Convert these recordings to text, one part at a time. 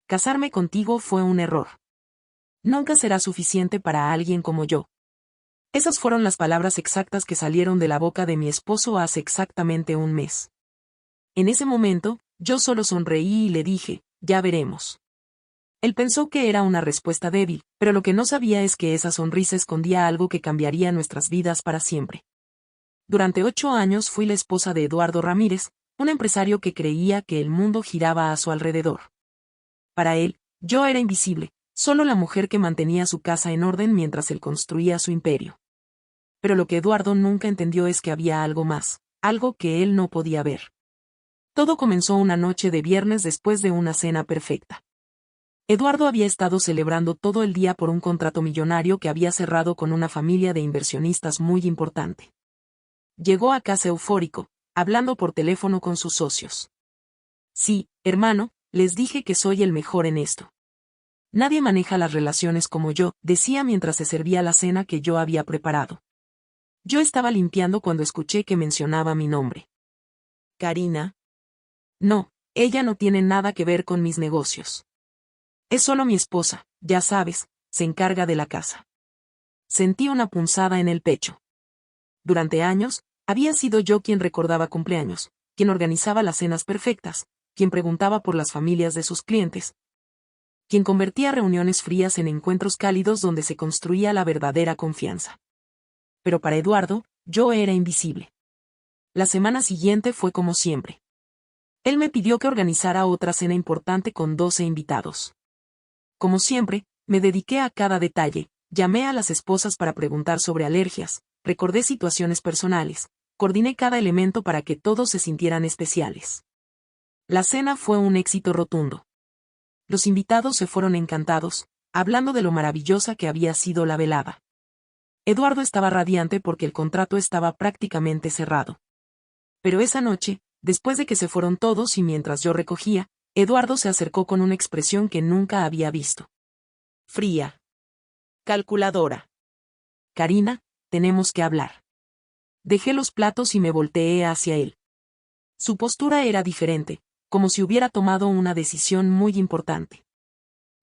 Casarme contigo fue un error. Nunca será suficiente para alguien como yo. Esas fueron las palabras exactas que salieron de la boca de mi esposo hace exactamente un mes. En ese momento, yo solo sonreí y le dije, ya veremos. Él pensó que era una respuesta débil, pero lo que no sabía es que esa sonrisa escondía algo que cambiaría nuestras vidas para siempre. Durante 8 años fui la esposa de Eduardo Ramírez, un empresario que creía que el mundo giraba a su alrededor. Para él, yo era invisible, solo la mujer que mantenía su casa en orden mientras él construía su imperio. Pero lo que Eduardo nunca entendió es que había algo más, algo que él no podía ver. Todo comenzó una noche de viernes después de una cena perfecta. Eduardo había estado celebrando todo el día por un contrato millonario que había cerrado con una familia de inversionistas muy importante. Llegó a casa eufórico, hablando por teléfono con sus socios. Sí, hermano, les dije que soy el mejor en esto. Nadie maneja las relaciones como yo, decía mientras se servía la cena que yo había preparado. Yo estaba limpiando cuando escuché que mencionaba mi nombre. ¿Karina? No, ella no tiene nada que ver con mis negocios. Es solo mi esposa, ya sabes, se encarga de la casa. Sentí una punzada en el pecho. Durante años, había sido yo quien recordaba cumpleaños, quien organizaba las cenas perfectas, quien preguntaba por las familias de sus clientes, quien convertía reuniones frías en encuentros cálidos donde se construía la verdadera confianza. Pero para Eduardo, yo era invisible. La semana siguiente fue como siempre. Él me pidió que organizara otra cena importante con 12 invitados. Como siempre, me dediqué a cada detalle, llamé a las esposas para preguntar sobre alergias, recordé situaciones personales, coordiné cada elemento para que todos se sintieran especiales. La cena fue un éxito rotundo. Los invitados se fueron encantados, hablando de lo maravillosa que había sido la velada. Eduardo estaba radiante porque el contrato estaba prácticamente cerrado. Pero esa noche, después de que se fueron todos y mientras yo recogía, Eduardo se acercó con una expresión que nunca había visto. Fría. Calculadora. Karina, tenemos que hablar. Dejé los platos y me volteé hacia él. Su postura era diferente, como si hubiera tomado una decisión muy importante.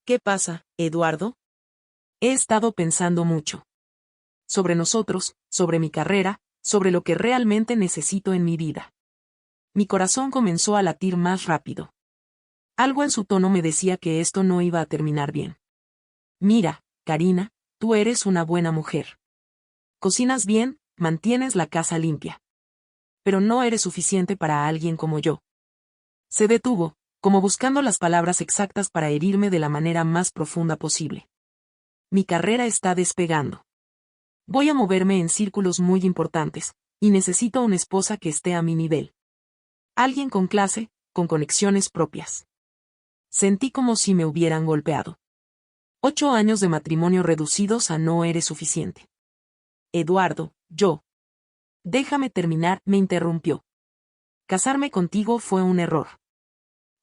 ¿Qué pasa, Eduardo? He estado pensando mucho. Sobre nosotros, sobre mi carrera, sobre lo que realmente necesito en mi vida. Mi corazón comenzó a latir más rápido. Algo en su tono me decía que esto no iba a terminar bien. Mira, Karina, tú eres una buena mujer. Cocinas bien, mantienes la casa limpia. Pero no eres suficiente para alguien como yo. Se detuvo, como buscando las palabras exactas para herirme de la manera más profunda posible. Mi carrera está despegando. Voy a moverme en círculos muy importantes, y necesito una esposa que esté a mi nivel. Alguien con clase, con conexiones propias. Sentí como si me hubieran golpeado. 8 años de matrimonio reducidos a no eres suficiente. Eduardo, yo. Déjame terminar, me interrumpió. Casarme contigo fue un error.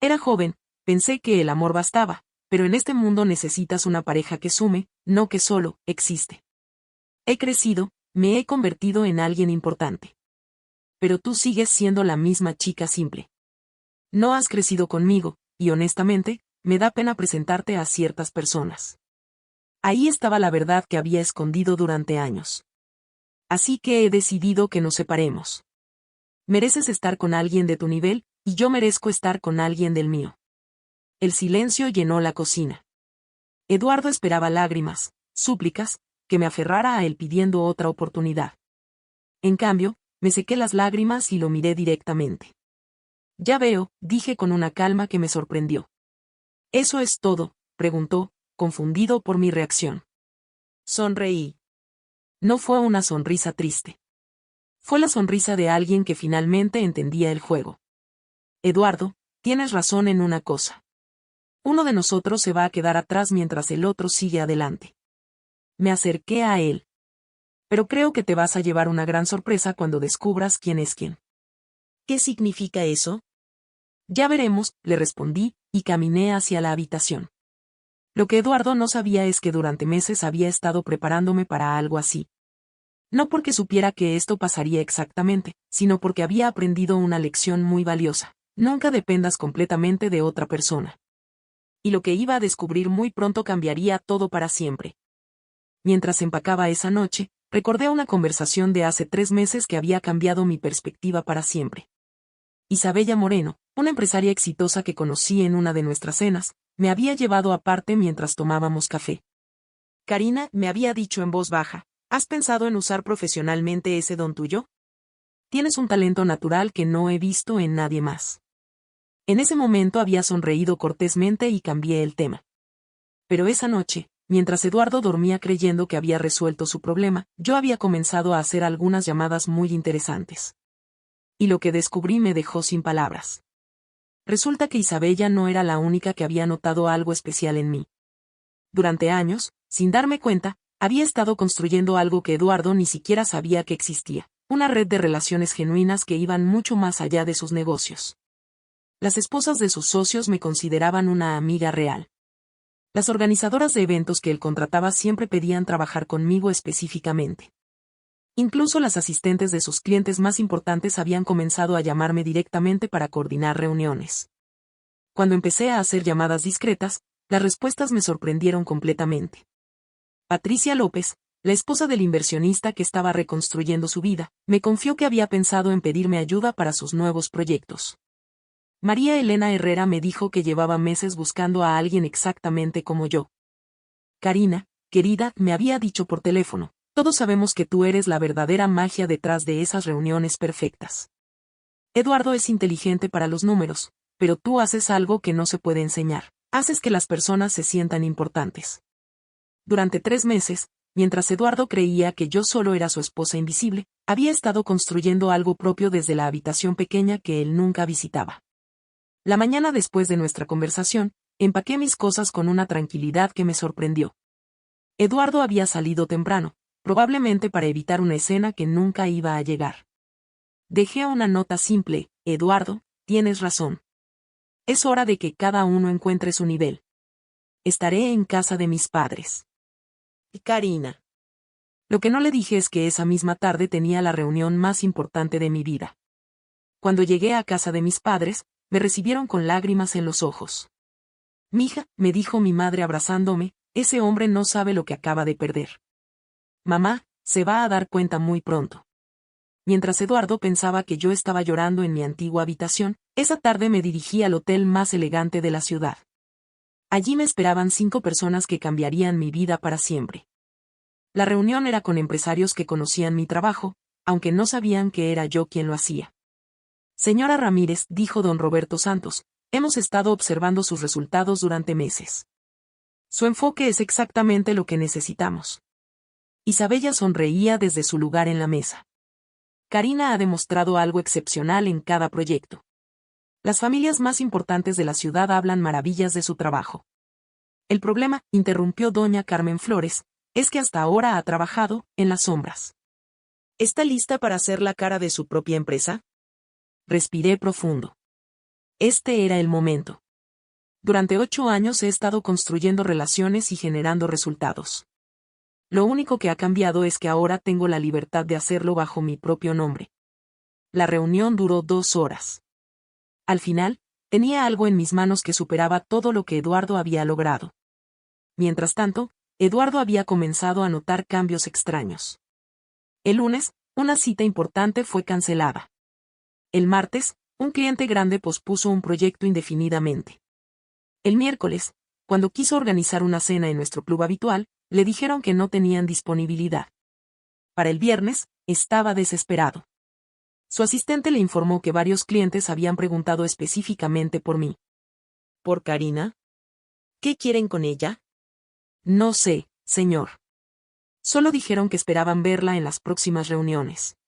Era joven, pensé que el amor bastaba, pero en este mundo necesitas una pareja que sume, no que solo existe. He crecido, me he convertido en alguien importante. Pero tú sigues siendo la misma chica simple. No has crecido conmigo, y honestamente, me da pena presentarte a ciertas personas. Ahí estaba la verdad que había escondido durante años. Así que he decidido que nos separemos. Mereces estar con alguien de tu nivel, y yo merezco estar con alguien del mío. El silencio llenó la cocina. Eduardo esperaba lágrimas, súplicas, que me aferrara a él pidiendo otra oportunidad. En cambio, me sequé las lágrimas y lo miré directamente. Ya veo, dije con una calma que me sorprendió. ¿Eso es todo?, preguntó, confundido por mi reacción. Sonreí. No fue una sonrisa triste. Fue la sonrisa de alguien que finalmente entendía el juego. Eduardo, tienes razón en una cosa. Uno de nosotros se va a quedar atrás mientras el otro sigue adelante. Me acerqué a él. Pero creo que te vas a llevar una gran sorpresa cuando descubras quién es quién. ¿Qué significa eso? Ya veremos, le respondí, y caminé hacia la habitación. Lo que Eduardo no sabía es que durante meses había estado preparándome para algo así. No porque supiera que esto pasaría exactamente, sino porque había aprendido una lección muy valiosa. Nunca dependas completamente de otra persona. y lo que iba a descubrir muy pronto cambiaría todo para siempre. Mientras empacaba esa noche, recordé una conversación de hace 3 meses que había cambiado mi perspectiva para siempre. Isabella Moreno, una empresaria exitosa que conocí en una de nuestras cenas, me había llevado aparte mientras tomábamos café. Karina, me había dicho en voz baja, ¿has pensado en usar profesionalmente ese don tuyo? Tienes un talento natural que no he visto en nadie más. En ese momento había sonreído cortésmente y cambié el tema. Pero esa noche, mientras Eduardo dormía creyendo que había resuelto su problema, yo había comenzado a hacer algunas llamadas muy interesantes. Y lo que descubrí me dejó sin palabras. Resulta que Isabella no era la única que había notado algo especial en mí. Durante años, sin darme cuenta, había estado construyendo algo que Eduardo ni siquiera sabía que existía, una red de relaciones genuinas que iban mucho más allá de sus negocios. Las esposas de sus socios me consideraban una amiga real. Las organizadoras de eventos que él contrataba siempre pedían trabajar conmigo específicamente. Incluso las asistentes de sus clientes más importantes habían comenzado a llamarme directamente para coordinar reuniones. Cuando empecé a hacer llamadas discretas, las respuestas me sorprendieron completamente. Patricia López, la esposa del inversionista que estaba reconstruyendo su vida, me confió que había pensado en pedirme ayuda para sus nuevos proyectos. María Elena Herrera me dijo que llevaba meses buscando a alguien exactamente como yo. Karina, querida, me había dicho por teléfono, todos sabemos que tú eres la verdadera magia detrás de esas reuniones perfectas. Eduardo es inteligente para los números, pero tú haces algo que no se puede enseñar, haces que las personas se sientan importantes. Durante 3 meses, mientras Eduardo creía que yo solo era su esposa invisible, había estado construyendo algo propio desde la habitación pequeña que él nunca visitaba. La mañana después de nuestra conversación, empaqué mis cosas con una tranquilidad que me sorprendió. Eduardo había salido temprano, probablemente para evitar una escena que nunca iba a llegar. Dejé una nota simple: Eduardo, tienes razón. Es hora de que cada uno encuentre su nivel. Estaré en casa de mis padres. Karina. Lo que no le dije es que esa misma tarde tenía la reunión más importante de mi vida. Cuando llegué a casa de mis padres, me recibieron con lágrimas en los ojos. Mija, me dijo mi madre abrazándome, ese hombre no sabe lo que acaba de perder. Mamá, se va a dar cuenta muy pronto. Mientras Eduardo pensaba que yo estaba llorando en mi antigua habitación, esa tarde me dirigí al hotel más elegante de la ciudad. Allí me esperaban 5 personas que cambiarían mi vida para siempre. La reunión era con empresarios que conocían mi trabajo, aunque no sabían que era yo quien lo hacía. Señora Ramírez, dijo don Roberto Santos, hemos estado observando sus resultados durante meses. Su enfoque es exactamente lo que necesitamos. Isabella sonreía desde su lugar en la mesa. Karina ha demostrado algo excepcional en cada proyecto. Las familias más importantes de la ciudad hablan maravillas de su trabajo. El problema, interrumpió doña Carmen Flores, es que hasta ahora ha trabajado en las sombras. ¿Está lista para ser la cara de su propia empresa? Respiré profundo. Este era el momento. Durante 8 años he estado construyendo relaciones y generando resultados. Lo único que ha cambiado es que ahora tengo la libertad de hacerlo bajo mi propio nombre. La reunión duró 2 horas. Al final, tenía algo en mis manos que superaba todo lo que Eduardo había logrado. Mientras tanto, Eduardo había comenzado a notar cambios extraños. El lunes, una cita importante fue cancelada. El martes, un cliente grande pospuso un proyecto indefinidamente. El miércoles, cuando quiso organizar una cena en nuestro club habitual, le dijeron que no tenían disponibilidad. Para el viernes, estaba desesperado. Su asistente le informó que varios clientes habían preguntado específicamente por mí. ¿Por Karina? ¿Qué quieren con ella? No sé, señor. Solo dijeron que esperaban verla en las próximas reuniones.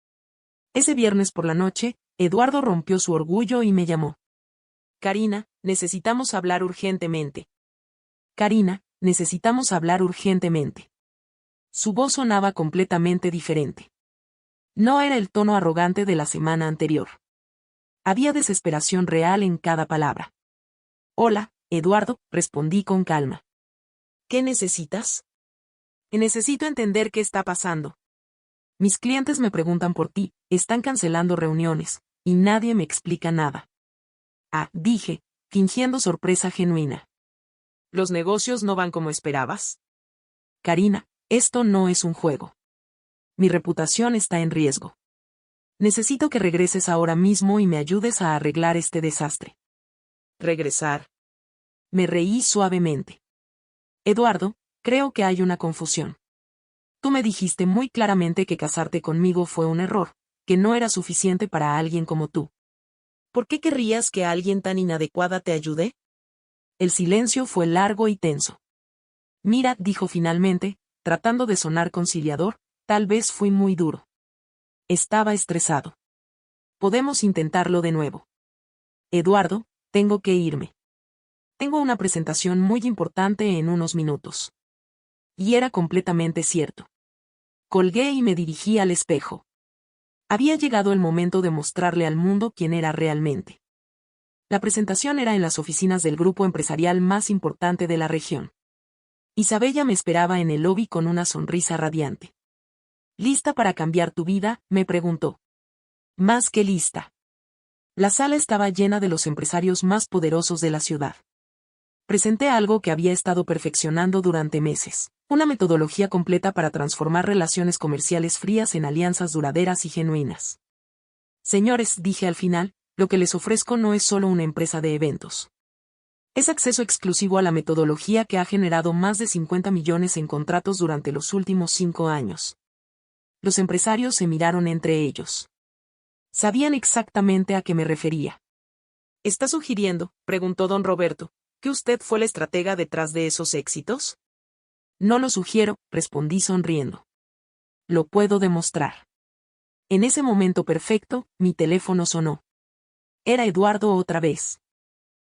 Ese viernes por la noche, Eduardo rompió su orgullo y me llamó. Karina, necesitamos hablar urgentemente. Karina, necesitamos hablar urgentemente. Su voz sonaba completamente diferente. No era el tono arrogante de la semana anterior. Había desesperación real en cada palabra. Hola, Eduardo, respondí con calma. ¿Qué necesitas? Necesito entender qué está pasando. Mis clientes me preguntan por ti, están cancelando reuniones, y nadie me explica nada. Ah, dije, fingiendo sorpresa genuina. ¿Los negocios no van como esperabas? Karina, esto no es un juego. Mi reputación está en riesgo. Necesito que regreses ahora mismo y me ayudes a arreglar este desastre. ¿Regresar? Me reí suavemente. Eduardo, creo que hay una confusión. Tú me dijiste muy claramente que casarte conmigo fue un error, que no era suficiente para alguien como tú. ¿Por qué querrías que alguien tan inadecuada te ayude? El silencio fue largo y tenso. Mira, dijo finalmente, tratando de sonar conciliador, tal vez fui muy duro. Estaba estresado. Podemos intentarlo de nuevo. Eduardo, tengo que irme. Tengo una presentación muy importante en unos minutos. Y era completamente cierto. Colgué y me dirigí al espejo. Había llegado el momento de mostrarle al mundo quién era realmente. La presentación era en las oficinas del grupo empresarial más importante de la región. Isabella me esperaba en el lobby con una sonrisa radiante. ¿Lista para cambiar tu vida?, me preguntó. Más que lista. La sala estaba llena de los empresarios más poderosos de la ciudad. Presenté algo que había estado perfeccionando durante meses, una metodología completa para transformar relaciones comerciales frías en alianzas duraderas y genuinas. Señores, dije al final, lo que les ofrezco no es solo una empresa de eventos. Es acceso exclusivo a la metodología que ha generado más de 50 millones en contratos durante los últimos 5 años. Los empresarios se miraron entre ellos. Sabían exactamente a qué me refería. ¿Está sugiriendo, preguntó don Roberto, que usted fue la estratega detrás de esos éxitos? No lo sugiero, respondí sonriendo. Lo puedo demostrar. En ese momento perfecto, mi teléfono sonó. Era Eduardo otra vez.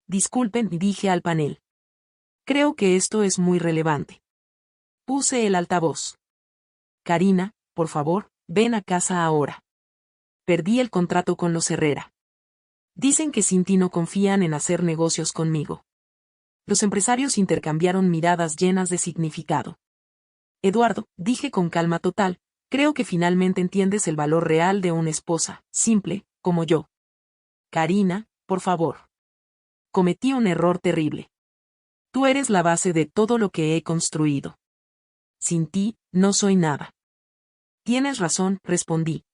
Disculpen, dije al panel. Creo que esto es muy relevante. Puse el altavoz. Karina, por favor, ven a casa ahora. Perdí el contrato con los Herrera. Dicen que sin ti no confían en hacer negocios conmigo. Los empresarios intercambiaron miradas llenas de significado. Eduardo, dije con calma total, creo que finalmente entiendes el valor real de una esposa, simple, como yo. Karina, por favor. Cometí un error terrible. Tú eres la base de todo lo que he construido. Sin ti, no soy nada. Tienes razón, respondí.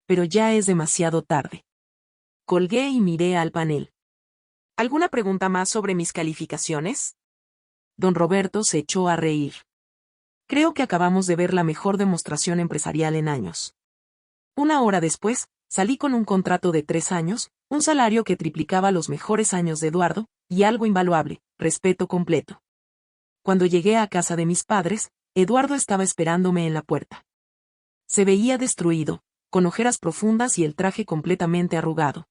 Pero ya es demasiado tarde. Colgué y miré al panel. ¿Alguna pregunta más sobre mis calificaciones? Don Roberto se echó a reír. Creo que acabamos de ver la mejor demostración empresarial en años. Una hora después, salí con un contrato de 3 años, un salario que triplicaba los mejores años de Eduardo, y algo invaluable, respeto completo. Cuando llegué a casa de mis padres, Eduardo estaba esperándome en la puerta. Se veía destruido, con ojeras profundas y el traje completamente arrugado.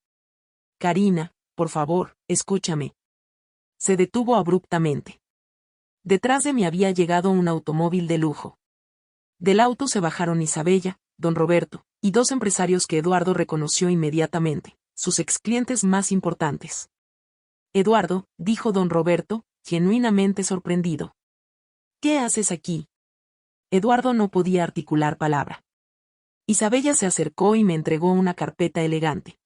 Karina, por favor, escúchame. Se detuvo abruptamente. Detrás de mí había llegado un automóvil de lujo. Del auto se bajaron Isabella, don Roberto, y 2 empresarios que Eduardo reconoció inmediatamente, sus exclientes más importantes. Eduardo, dijo don Roberto, genuinamente sorprendido. ¿Qué haces aquí? Eduardo no podía articular palabra. Isabella se acercó y me entregó una carpeta elegante.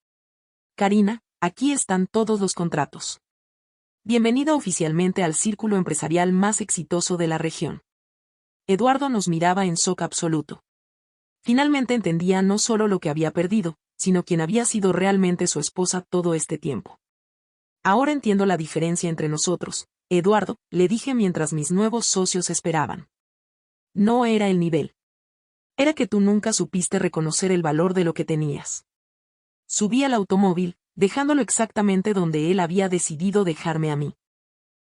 Karina, aquí están todos los contratos. Bienvenida oficialmente al círculo empresarial más exitoso de la región. Eduardo nos miraba en shock absoluto. Finalmente entendía no solo lo que había perdido, sino quién había sido realmente su esposa todo este tiempo. Ahora entiendo la diferencia entre nosotros, Eduardo, le dije mientras mis nuevos socios esperaban. No era el nivel. Era que tú nunca supiste reconocer el valor de lo que tenías. Subí al automóvil, dejándolo exactamente donde él había decidido dejarme a mí.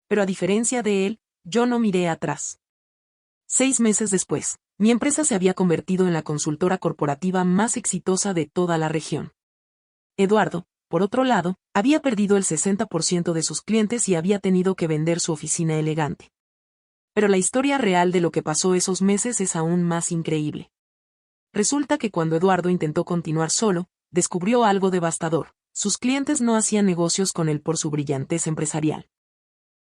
Pero a diferencia de él, yo no miré atrás. 6 meses después, mi empresa se había convertido en la consultora corporativa más exitosa de toda la región. Eduardo, por otro lado, había perdido el 60% de sus clientes y había tenido que vender su oficina elegante. Pero la historia real de lo que pasó esos meses es aún más increíble. Resulta que cuando Eduardo intentó continuar solo, descubrió algo devastador. Sus clientes no hacían negocios con él por su brillantez empresarial.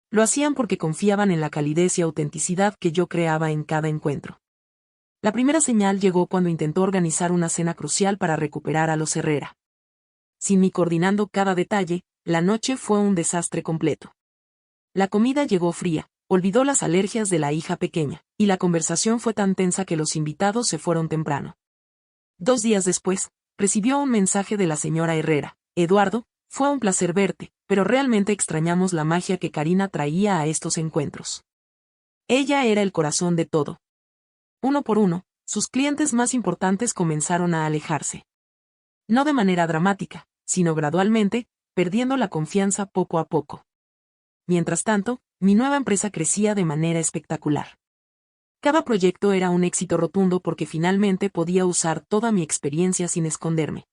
Lo hacían porque confiaban en la calidez y autenticidad que yo creaba en cada encuentro. La primera señal llegó cuando intentó organizar una cena crucial para recuperar a los Herrera. Sin mí coordinando cada detalle, la noche fue un desastre completo. La comida llegó fría, olvidó las alergias de la hija pequeña, y la conversación fue tan tensa que los invitados se fueron temprano. 2 días después, recibió un mensaje de la señora Herrera. Eduardo, fue un placer verte, pero realmente extrañamos la magia que Karina traía a estos encuentros. Ella era el corazón de todo. Uno por uno, sus clientes más importantes comenzaron a alejarse. No de manera dramática, sino gradualmente, perdiendo la confianza poco a poco. Mientras tanto, mi nueva empresa crecía de manera espectacular. Cada proyecto era un éxito rotundo porque finalmente podía usar toda mi experiencia sin esconderme.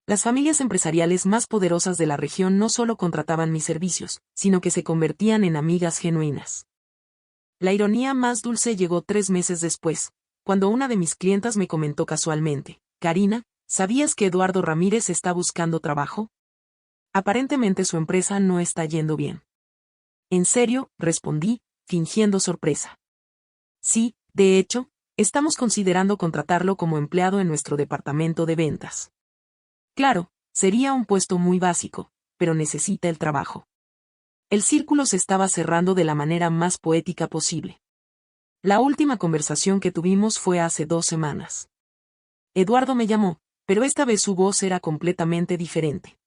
Las familias empresariales más poderosas de la región no solo contrataban mis servicios, sino que se convertían en amigas genuinas. La ironía más dulce llegó 3 meses después, cuando una de mis clientas me comentó casualmente: Karina, ¿sabías que Eduardo Ramírez está buscando trabajo? Aparentemente su empresa no está yendo bien. ¿En serio?, respondí, fingiendo sorpresa. Sí, de hecho, estamos considerando contratarlo como empleado en nuestro departamento de ventas. Claro, sería un puesto muy básico, pero necesita el trabajo. El círculo se estaba cerrando de la manera más poética posible. La última conversación que tuvimos fue hace 2 semanas. Eduardo me llamó, pero esta vez su voz era completamente diferente.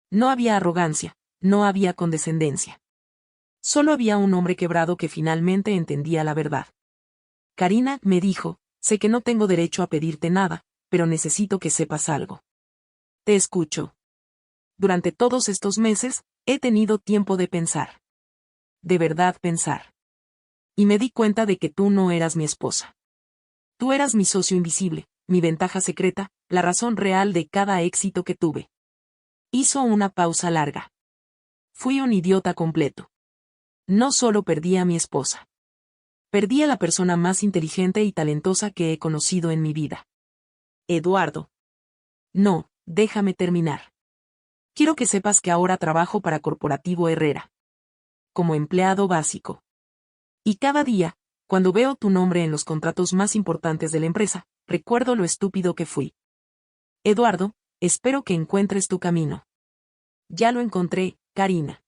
No había arrogancia, no había condescendencia. Solo había un hombre quebrado que finalmente entendía la verdad. Karina, me dijo, sé que no tengo derecho a pedirte nada, pero necesito que sepas algo. Te escucho. Durante todos estos meses, he tenido tiempo de pensar. De verdad pensar. Y me di cuenta de que tú no eras mi esposa. Tú eras mi socio invisible, mi ventaja secreta, la razón real de cada éxito que tuve. Hizo una pausa larga. Fui un idiota completo. No solo perdí a mi esposa. Perdí a la persona más inteligente y talentosa que he conocido en mi vida. Eduardo. No, déjame terminar. Quiero que sepas que ahora trabajo para Corporativo Herrera. Como empleado básico. Y cada día, cuando veo tu nombre en los contratos más importantes de la empresa, recuerdo lo estúpido que fui. Eduardo, espero que encuentres tu camino. Ya lo encontré, Karina.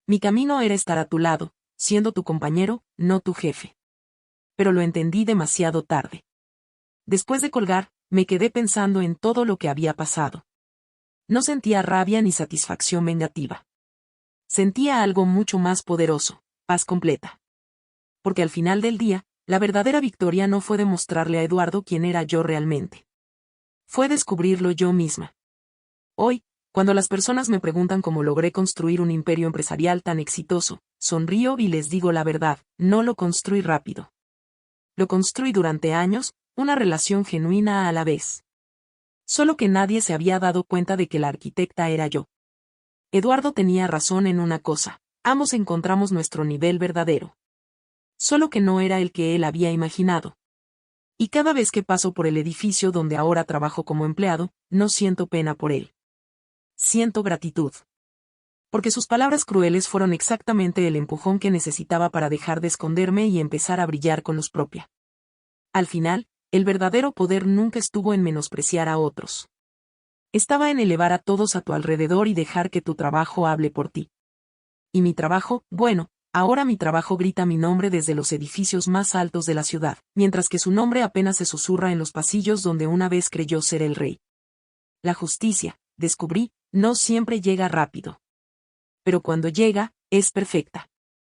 Mi camino era estar a tu lado, siendo tu compañero, no tu jefe. Pero lo entendí demasiado tarde. Después de colgar, me quedé pensando en todo lo que había pasado. No sentía rabia ni satisfacción vengativa. Sentía algo mucho más poderoso, paz completa. Porque al final del día, la verdadera victoria no fue demostrarle a Eduardo quién era yo realmente. Fue descubrirlo yo misma. Hoy, cuando las personas me preguntan cómo logré construir un imperio empresarial tan exitoso, sonrío y les digo la verdad, no lo construí rápido. Lo construí durante años, una relación genuina a la vez. Solo que nadie se había dado cuenta de que la arquitecta era yo. Eduardo tenía razón en una cosa, ambos encontramos nuestro nivel verdadero. Solo que no era el que él había imaginado. Y cada vez que paso por el edificio donde ahora trabajo como empleado, no siento pena por él. Siento gratitud. Porque sus palabras crueles fueron exactamente el empujón que necesitaba para dejar de esconderme y empezar a brillar con luz propia. Al final, el verdadero poder nunca estuvo en menospreciar a otros. Estaba en elevar a todos a tu alrededor y dejar que tu trabajo hable por ti. Y mi trabajo, bueno, ahora mi trabajo grita mi nombre desde los edificios más altos de la ciudad, mientras que su nombre apenas se susurra en los pasillos donde una vez creyó ser el rey. La justicia, descubrí, no siempre llega rápido. Pero cuando llega, es perfecta.